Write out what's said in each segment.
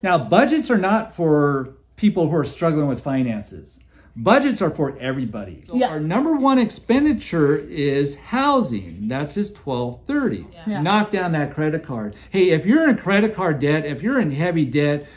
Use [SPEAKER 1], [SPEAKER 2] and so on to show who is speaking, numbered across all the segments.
[SPEAKER 1] Now, budgets are not for people who are struggling with finances. Budgets are for everybody. So our number one expenditure is housing. That's just $1,230. Knock down that credit card. Hey, if you're in credit card debt, if you're in heavy debt,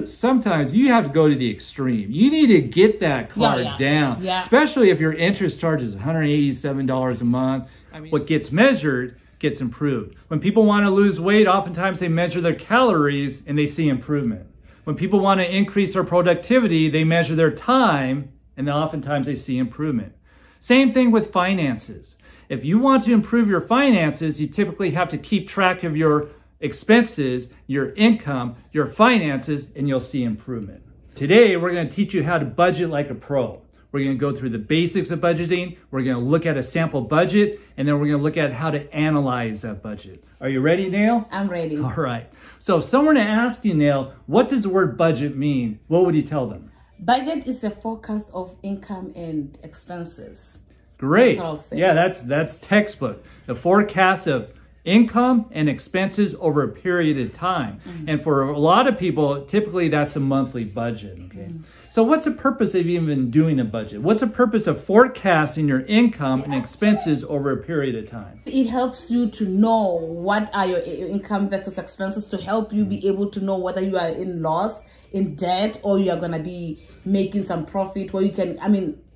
[SPEAKER 1] sometimes you have to go to the extreme. You need to get that card down, especially if your interest charge is $187 a month. I mean, what gets measured gets improved. When people want to lose weight, oftentimes they measure their calories and they see improvement. When people want to increase their productivity, they measure their time and oftentimes they see improvement. Same thing with finances. If you want to improve your finances, you typically have to keep track of your expenses, your income, your finances, and you'll see improvement. Today, we're going to teach you how to budget like a pro. We're going to go through the basics of budgeting. We're going to look at a sample budget, and then we're going to look at how to analyze that budget. Are you ready, Nail?
[SPEAKER 2] I'm ready.
[SPEAKER 1] All right. So if someone were to ask you, Nail, what does the word budget mean? What would you tell them?
[SPEAKER 2] Budget is a forecast of income and expenses.
[SPEAKER 1] Great. Yeah, that's textbook. The forecast of income and expenses over a period of time. And for a lot of people, typically that's a monthly budget. Okay. So what's the purpose of even doing a budget? What's the purpose of forecasting your income and expenses over a period of time?
[SPEAKER 2] It helps you to know what are your income versus expenses to help you be able to know whether you are in loss, in debt, or you are going to be making some profit where you can,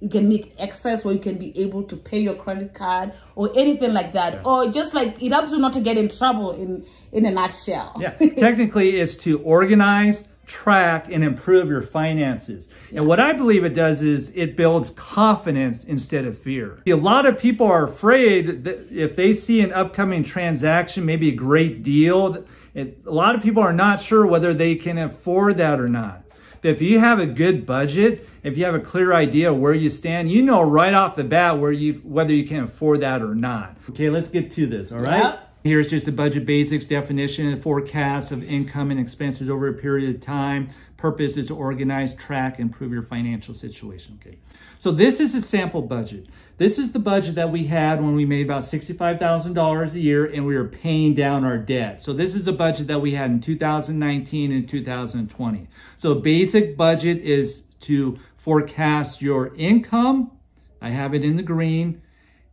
[SPEAKER 2] you can make excess where you can be able to pay your credit card or anything like that. Or just like, it helps you not to get in trouble in a nutshell. Yeah,
[SPEAKER 1] technically it's to organize, track, and improve your finances. And what I believe it does is it builds confidence instead of fear. A lot of people are afraid that if they see an upcoming transaction, maybe a great deal, a lot of people are not sure whether they can afford that or not. But if you have a good budget, if you have a clear idea of where you stand, you know right off the bat whether you can afford that or not. Okay, let's get to this, all right? Here's just a budget basics definition and forecast of income and expenses over a period of time. Purpose is to organize, track, and improve your financial situation. Okay, so this is a sample budget. This is the budget that we had when we made about $65,000 a year and we were paying down our debt. So this is a budget that we had in 2019 and 2020. So a basic budget is to forecast your income, I have it in the green,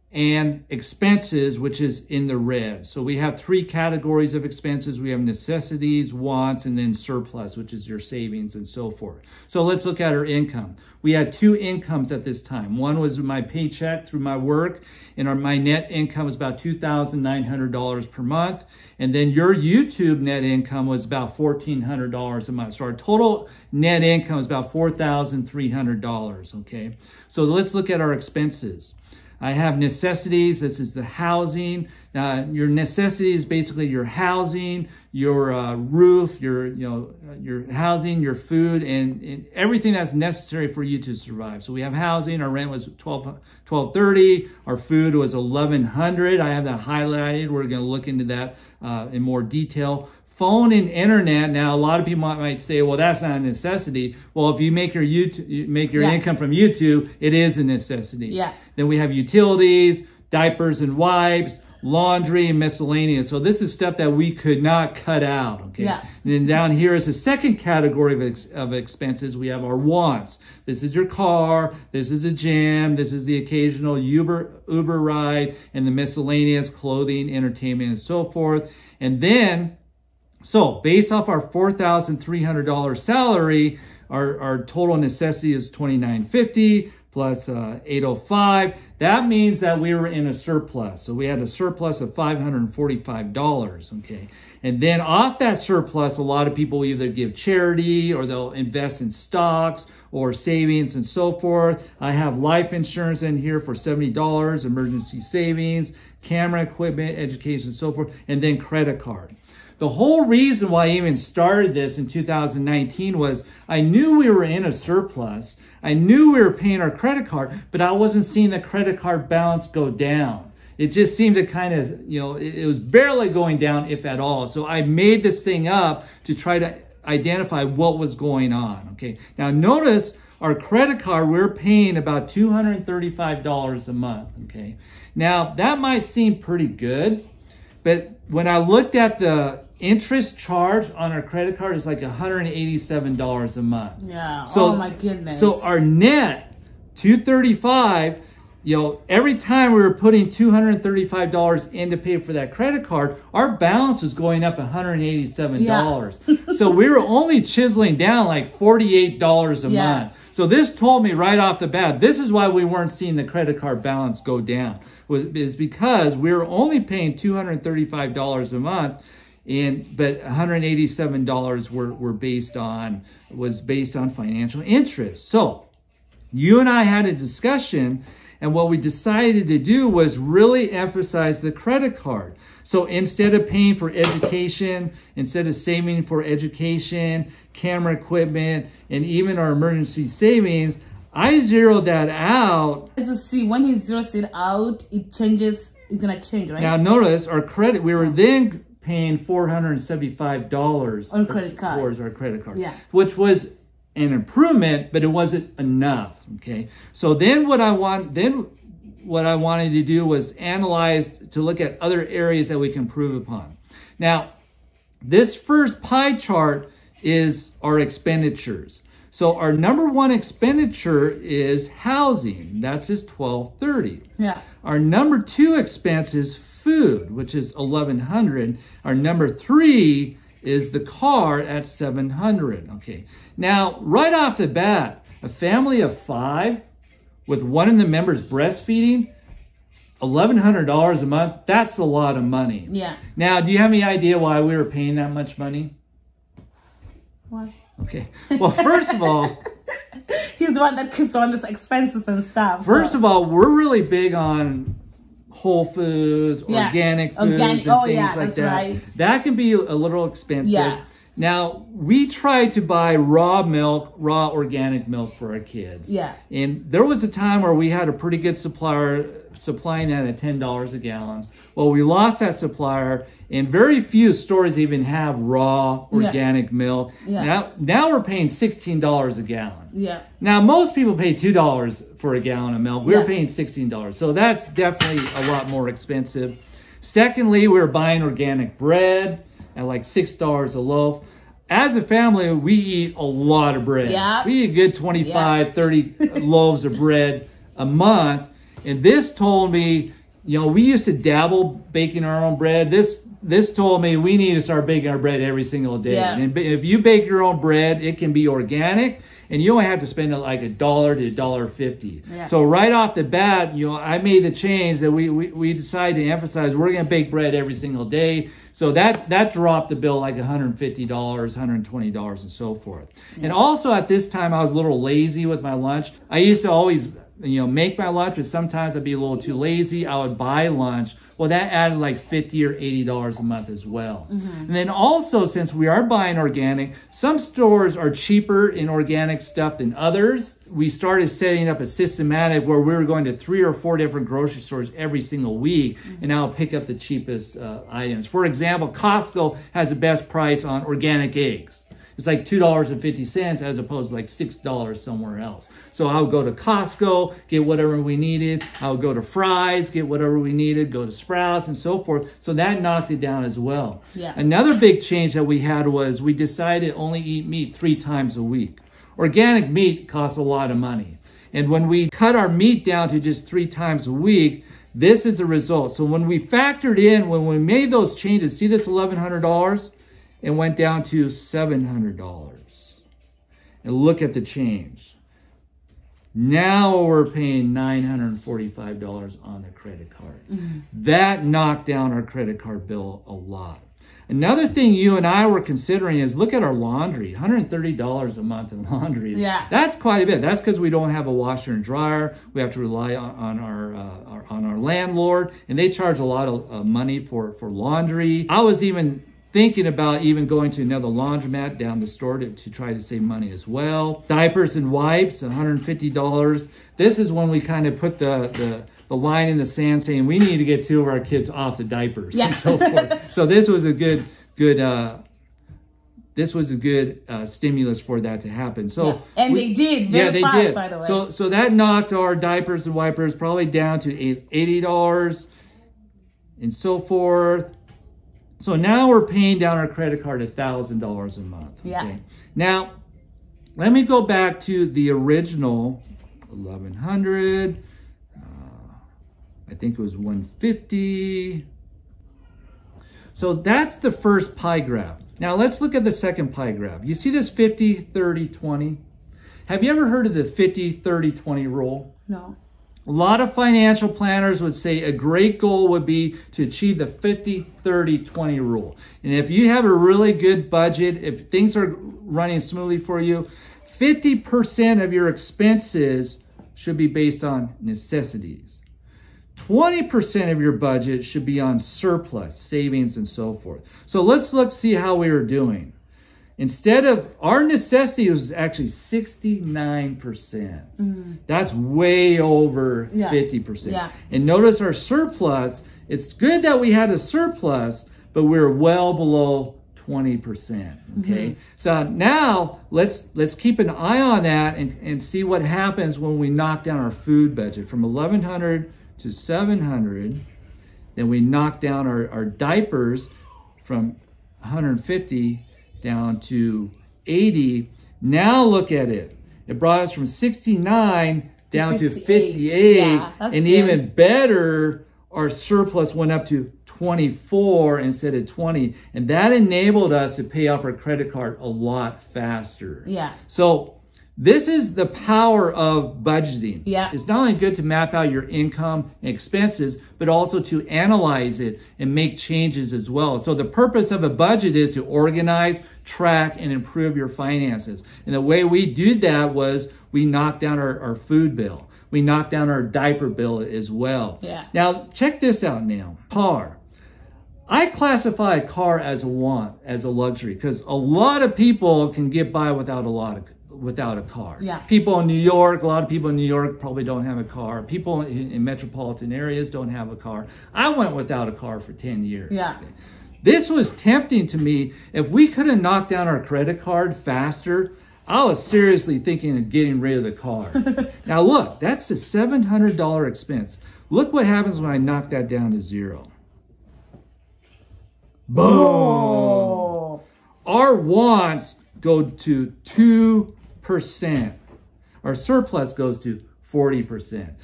[SPEAKER 1] and expenses, which is in the red. So we have three categories of expenses. We have necessities, wants, and then surplus, which is your savings and so forth. So let's look at our income. We had two incomes at this time. One was my paycheck through my work, and my net income was about $2,900 per month. And then your YouTube net income was about $1,400 a month. So our total net income is about $4,300, okay? So let's look at our expenses. I have necessities. This is the housing. Your necessities, basically your housing, your roof, your housing, your food, and everything that's necessary for you to survive. So we have housing. Our rent was $1,230. Our food was $1,100. I have that highlighted. We're going to look into that in more detail. Phone and internet. Now, a lot of people might say, well, that's not a necessity. Well, if you make your income from YouTube, it is a necessity. Then we have utilities, diapers and wipes, laundry, and miscellaneous. So this is stuff that we could not cut out. Okay. And then down here is the second category of expenses. We have our wants. This is your car. This is a gym. This is the occasional Uber ride, and the miscellaneous clothing, entertainment, and so forth. And then, so based off our $4,300 salary, our total necessity is $2,950 plus $805. That means that we were in a surplus. So we had a surplus of $545, okay? And then off that surplus, a lot of people either give charity or they'll invest in stocks or savings and so forth. I have life insurance in here for $70, emergency savings, camera equipment, education, and so forth, and then credit card. The whole reason why I even started this in 2019 was I knew we were in a surplus. I knew we were paying our credit card, but I wasn't seeing the credit card balance go down. It just seemed to kind of, it was barely going down, if at all. So I made this thing up to try to identify what was going on. Okay. Now notice our credit card, we're paying about $235 a month. Okay. Now that might seem pretty good, but when I looked at the interest charge on our credit card is like $187 a month.
[SPEAKER 2] Yeah.
[SPEAKER 1] So,
[SPEAKER 2] oh my goodness.
[SPEAKER 1] So our net, $235, every time we were putting $235 in to pay for that credit card, our balance was going up $187. Yeah. So we were only chiseling down like $48 a month. So this told me right off the bat, this is why we weren't seeing the credit card balance go down, is because we were only paying $235 a month. But $187 was based on financial interest. So you and I had a discussion, and what we decided to do was really emphasize the credit card. So instead of paying for education, instead of saving for education, camera equipment, and even our emergency savings, I zeroed that out.
[SPEAKER 2] So see, when he zeroes it out, it changes. It's gonna change, right?
[SPEAKER 1] Now notice our credit. We were then paying $475
[SPEAKER 2] on credit card
[SPEAKER 1] towards our credit card,
[SPEAKER 2] which
[SPEAKER 1] was an improvement, but it wasn't enough. Okay, so then what I wanted to do was analyze to look at other areas that we can improve upon. Now, this first pie chart is our expenditures. So our number one expenditure is housing. That's just $1,230.
[SPEAKER 2] Yeah.
[SPEAKER 1] Our number two expense is food, which is $1,100. Our number three is the car at $700. Okay. Now, right off the bat, a family of 5 with one of the members breastfeeding, $1,100 a month, that's a lot of money.
[SPEAKER 2] Yeah.
[SPEAKER 1] Now, do you have any idea why we were paying that much money?
[SPEAKER 2] Why?
[SPEAKER 1] Okay. Well, first of all,
[SPEAKER 2] he's the one that keeps on these expenses and stuff.
[SPEAKER 1] First of all, we're really big on Whole Foods, organic foods, and things like that. Right. That can be a little expensive.
[SPEAKER 2] Yeah.
[SPEAKER 1] Now, we try to buy raw milk, raw organic milk for our kids.
[SPEAKER 2] Yeah.
[SPEAKER 1] And there was a time where we had a pretty good supplier supplying that at $10 a gallon. Well, we lost that supplier, and very few stores even have raw organic milk. Yeah. Now we're paying $16 a gallon.
[SPEAKER 2] Yeah.
[SPEAKER 1] Now, most people pay $2 for a gallon of milk. We're paying $16. So that's definitely a lot more expensive. Secondly, we're buying organic bread at like $6 a loaf. As a family, we eat a lot of bread. Yeah. We eat a good 25, 30 loaves of bread a month. And this told me, we used to dabble baking our own bread. This told me we need to start baking our bread every single day. Yeah. And if you bake your own bread, it can be organic, and you only have to spend like $1 to $1.50. Yeah. So right off the bat, I made the change that we decided to emphasize we're going to bake bread every single day. So that dropped the bill like $150, $120, and so forth. Yeah. And also at this time, I was a little lazy with my lunch. I used to always make my lunch, but sometimes I'd be a little too lazy. I would buy lunch. Well, that added like $50 or $80 a month as well. Mm-hmm. And then also, since we are buying organic, some stores are cheaper in organic stuff than others. We started setting up a systematic where we were going to 3 or 4 different grocery stores every single week, and I'll pick up the cheapest items. For example, Costco has the best price on organic eggs. It's like $2.50 as opposed to like $6 somewhere else. So I would go to Costco, get whatever we needed. I would go to Fry's, get whatever we needed, go to Sprouts and so forth. So that knocked it down as well. Yeah. Another big change that we had was we decided to only eat meat 3 times a week. Organic meat costs a lot of money. And when we cut our meat down to just 3 times a week, this is the result. So when we factored in, when we made those changes, see this $1,100? It went down to $700. And look at the change. Now we're paying $945 on the credit card. Mm-hmm. That knocked down our credit card bill a lot. Another thing you and I were considering is look at our laundry. $130 a month in laundry. Yeah. That's quite a bit. That's because we don't have a washer and dryer. We have to rely on our landlord, and they charge a lot of money for laundry. I was even thinking about even going to another laundromat down the store to try to save money as well. Diapers and wipes, $150. This is when we kind of put the line in the sand saying we need to get 2 of our kids off the diapers and so forth. So this was a good stimulus for that to happen. So
[SPEAKER 2] and they did very fast, by the way.
[SPEAKER 1] So that knocked our diapers and wipers probably down to $80 and so forth. So now we're paying down our credit card $1,000 a month.
[SPEAKER 2] Yeah.
[SPEAKER 1] Okay? Now, let me go back to the original 1,100. I think it was 150. So that's the first pie graph. Now let's look at the second pie graph. You see this 50, 30, 20? Have you ever heard of the 50, 30, 20 rule?
[SPEAKER 2] No.
[SPEAKER 1] A lot of financial planners would say a great goal would be to achieve the 50, 30, 20 rule. And if you have a really good budget, if things are running smoothly for you, 50% of your expenses should be based on necessities. 20% of your budget should be on surplus, savings, and so forth. So let's see how we were doing. Instead of, our necessity was actually 69%. That's way over 50%.
[SPEAKER 2] Yeah.
[SPEAKER 1] And notice our surplus, it's good that we had a surplus, but we're well below 20%, okay? So now let's keep an eye on that and see what happens when we knock down our food budget from 1,100 to 700. Then we knock down our diapers from 150 down to 80. Now look at it. It brought us from 69 down to 58.
[SPEAKER 2] Yeah,
[SPEAKER 1] and
[SPEAKER 2] good.
[SPEAKER 1] even better, our surplus went up to 24 instead of 20. And that enabled us to pay off our credit card a lot faster.
[SPEAKER 2] Yeah.
[SPEAKER 1] So this is the power of budgeting.
[SPEAKER 2] Yeah.
[SPEAKER 1] It's not only good to map out your income and expenses, but also to analyze it and make changes as well. So the purpose of a budget is to organize, track, and improve your finances. And the way we did that was we knocked down our food bill. We knocked down our diaper bill as well.
[SPEAKER 2] Yeah.
[SPEAKER 1] Now, check this out now. Car. I classify a car as a want, as a luxury, because a lot of people can get by without a car.
[SPEAKER 2] Yeah.
[SPEAKER 1] People in New York, a lot of people in New York probably don't have a car. People in metropolitan areas don't have a car. I went without a car for 10 years.
[SPEAKER 2] Yeah.
[SPEAKER 1] This was tempting to me. If we could have knocked down our credit card faster, I was seriously thinking of getting rid of the car. Now look, that's a $700 expense. Look what happens when I knock that down to zero. Boom!
[SPEAKER 2] Oh.
[SPEAKER 1] Our wants go to 2%. Our surplus goes to 40%.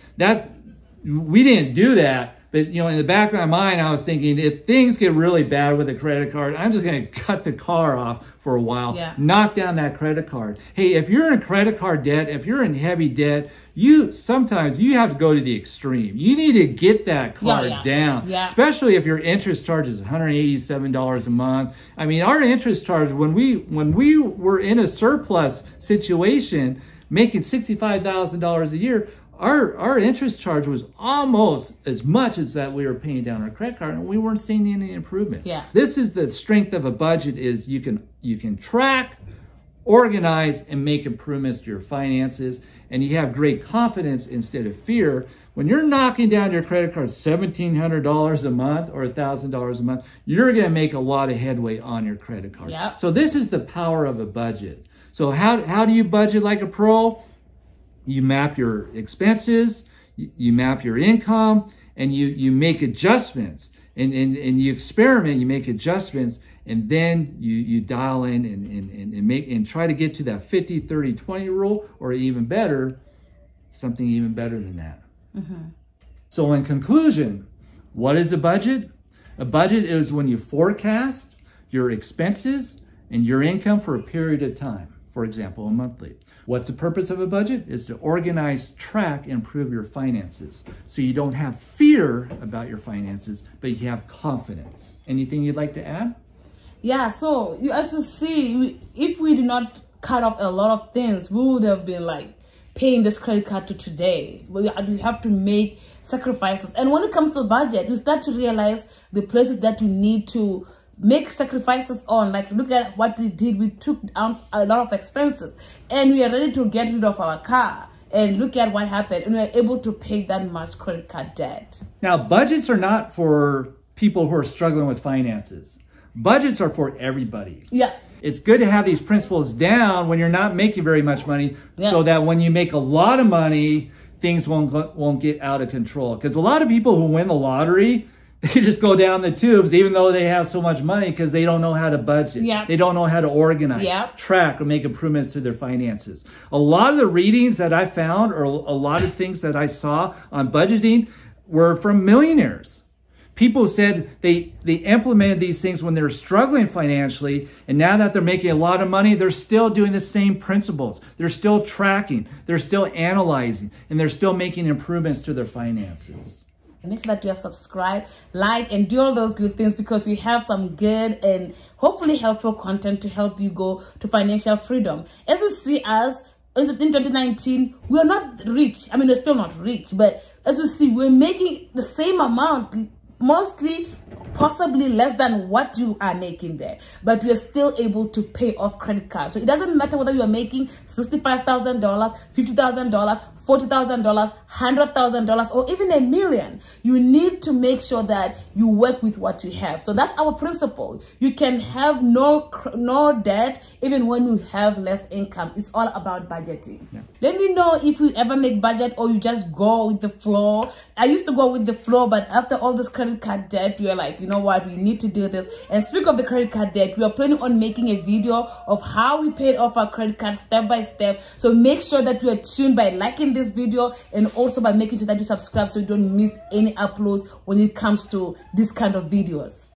[SPEAKER 1] We didn't do that, but in the back of my mind, I was thinking, if things get really bad with a credit card, I'm just going to cut the car off for a while, knock down that credit card. Hey, if you're in credit card debt, if you're in heavy debt, sometimes you have to go to the extreme. You need to get that card down, especially if your interest charge is $187 a month. I mean, our interest charge, when we were in a surplus situation, making $65,000 a year, our interest charge was almost as much as that we were paying down our credit card, and we weren't seeing any improvement.
[SPEAKER 2] Yeah.
[SPEAKER 1] This is the strength of a budget, is you can track, organize, and make improvements to your finances, and you have great confidence instead of fear. When you're knocking down your credit card $1,700 a month or $1,000 a month, you're going to make a lot of headway on your credit card.
[SPEAKER 2] Yep.
[SPEAKER 1] So this is the power of a budget. So how do you budget like a pro? You map your expenses, you map your income, and you make adjustments, and you experiment, you make adjustments, and then you dial in and try to get to that 50, 30, 20 rule, or even better, something even better than that. So in conclusion, what is a budget? A budget is when you forecast your expenses and your income for a period of time. For example, a monthly. What's the purpose of a budget? Is to organize, track, and improve your finances. So you don't have fear about your finances, but you have confidence. Anything you'd like to add?
[SPEAKER 2] Yeah, so you also see, if we did not cut off a lot of things, we would have been like paying this credit card to today. We have to make sacrifices. And when it comes to budget, you start to realize the places that you need to make sacrifices on. Like, look at what we did. We took down a lot of expenses, and we are ready to get rid of our car, and look at what happened, and we are able to pay that much credit card debt. Now, budgets are not for people who are struggling with finances. Budgets are for everybody. Yeah. It's good to have these principles down when you're not making very much money, so that when you make a lot of money, things won't get out of control. Because a lot of people who win the lottery,
[SPEAKER 1] They just go down the tubes, even though they have so much money, because they don't know how to budget.
[SPEAKER 2] Yeah.
[SPEAKER 1] They don't know how to organize, track, or make improvements to their finances. A lot of the readings that I found, or a lot of things that I saw on budgeting, were from millionaires. People said they implemented these things when they were struggling financially, and now that they're making a lot of money, they're still doing the same principles. They're still tracking, they're still analyzing, and they're still making improvements to their finances.
[SPEAKER 2] Make sure that you are subscribed, like, and do all those good things, because we have some good and hopefully helpful content to help you go to financial freedom. As you see us in 2019, we're not rich. I mean, we're still not rich, but as you see, we're making the same amount, mostly possibly less than what you are making there, but we are still able to pay off credit cards. So it doesn't matter whether you are making $65,000, $50,000, $40,000, $100,000, or even $1 million. You need to make sure that you work with what you have. So that's our principle. You can have no debt even when you have less income. It's all about budgeting. Yeah. Let me know if you ever make budget or you just go with the flow. I used to go with the flow, but after all this credit card debt, we are like, you know what, we need to do this. And speak of the credit card debt, we are planning on making a video of how we paid off our credit card step by step. So make sure that you are tuned by liking this video, and also by making sure that you subscribe so you don't miss any uploads when it comes to this kind of videos.